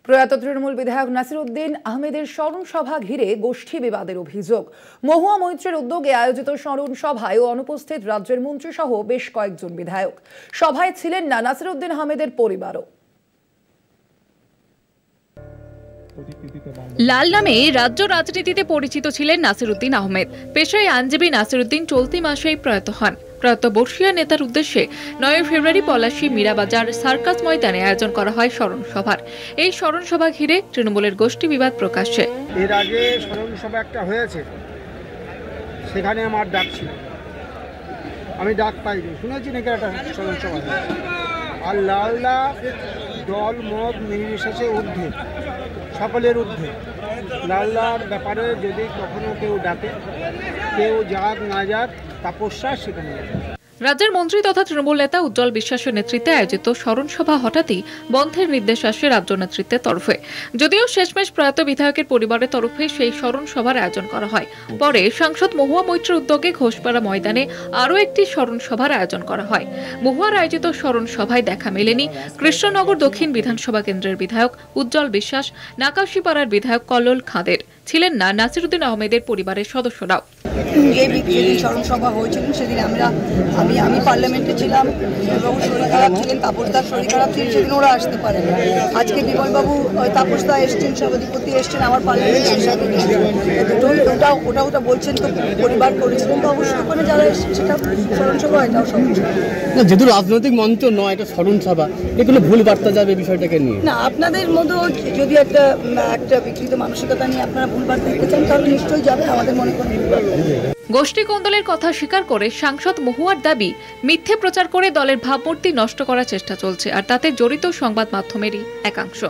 প্রয়াত তৃণমূল বিধায়ক নাসিরউদ্দিন আহমেদের স্মরণ সভা ঘিরে গোষ্ঠী বিবাদের অভিযোগ। মহুয়া মৈত্রের উদ্যোগে আয়োজিত স্মরণ সভায় অনুপস্থিত রাজ্যের মন্ত্রী সহ বেশ কয়েকজন বিধায়ক। সভায় ছিলেন না নাসিরউদ্দিন আহমেদের পরিবারও। লাল নামে রাজ্য রাজনীতিতে পরিচিত ছিলেন নাসিরউদ্দিন আহমেদ। পেশায় আইনজীবী নাসিরউদ্দিন চলতি মাসেই প্রয়াত হন। প্রয়াত বর্ষীয়া নেতার উদ্দেশ্যে 9 ফেব্রুয়ারি পলাশী মীরাবাজার সার্কাস ময়দানে আয়োজন করা হয় স্মরণ সভার। এই স্মরণ সভা ঘিরে তৃণমূলের গোষ্ঠী বিবাদ প্রকাশ্যে। এর আগে স্মরণ সভা একটা হয়েছে, সেখানে আমার ডাক ছিল, আমি ডাক পাইনি, শুনেছি নাকি একটা স্মরণ সভা। আর লালদা দল মত নির্বিশেষে ঊর্ধ্বে, সকলের ঊর্ধ্বে। লালদার ব্যাপারে যদি কখনো কেউ ডাকে, কেউ যাক না যাক, তাপস্যার সেখানে যাবে। রাজ্যের মন্ত্রী তথা তৃণমূল নেতা উজ্জ্বল বিশ্বাসের নেতৃত্বে আয়োজিত স্মরণ সভা হঠাৎই বন্ধের নির্দেশ আসে রাজ্য নেতৃত্বের তরফে। যদিও শেষমেশ প্রয়াত বিধায়কের পরিবারের তরফে সেই স্মরণ সভার আয়োজন করা হয়। পরে সাংসদ মহুয়া মৈত্রের উদ্যোগে ঘোষপাড়া ময়দানে আরও একটি স্মরণ সভার আয়োজন করা হয়। মহুয়ার আয়োজিত স্মরণ সভায় দেখা মেলেনি কৃষ্ণনগর দক্ষিণ বিধানসভা কেন্দ্রের বিধায়ক উজ্জ্বল বিশ্বাস, নাকাশিপাড়ার বিধায়ক কল্লোল খাঁদের। ছিলেন না নাসিরউদ্দিন আহমেদের পরিবারের সদস্যরাও। যেদিন স্মরণ সভা হয়েছিল সেদিন আমি পার্লামেন্টে ছিলাম, বিমলবাবু শরীর খারাপ ছিলেন, তাপসদার শরীর খারাপ ছিলেন, সেদিন ওরা আসতে পারেন। আজকে বিমলবাবু তাপসদা এসছেন, সভাধিপতি এসছেন, আমার পার্লামেন্ট ওটা বলছেন তো পরিবার করেছিলেন, তো অবশ্যই ওখানে যারা এসছেন সেটা স্মরণ সভা, এটাও স্মরণ সভা। যেহেতু রাজনৈতিক মঞ্চ নয়, এটা স্মরণ সভা, এগুলো ভুল বার্তা যাবে বিষয়টাকে নিয়ে না। আপনাদের মতো যদি একটা বিকৃত মানসিকতা নিয়ে আপনারা ভুল বার্তা দিতে চান, তাহলে নিশ্চয়ই যাবে। আমাদের মনে করেন গোষ্ঠী কোন্দলের কথা স্বীকার করে সাংসদ মহুয়ার দাবি, মিথ্যে প্রচার করে দলের ভাবমূর্তি নষ্ট করার চেষ্টা চলছে, আর তাতে জড়িত সংবাদ মাধ্যমেরই একাংশ।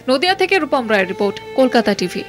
নদিয়া থেকে রূপম রায়ের রিপোর্ট, কলকাতা টিভি।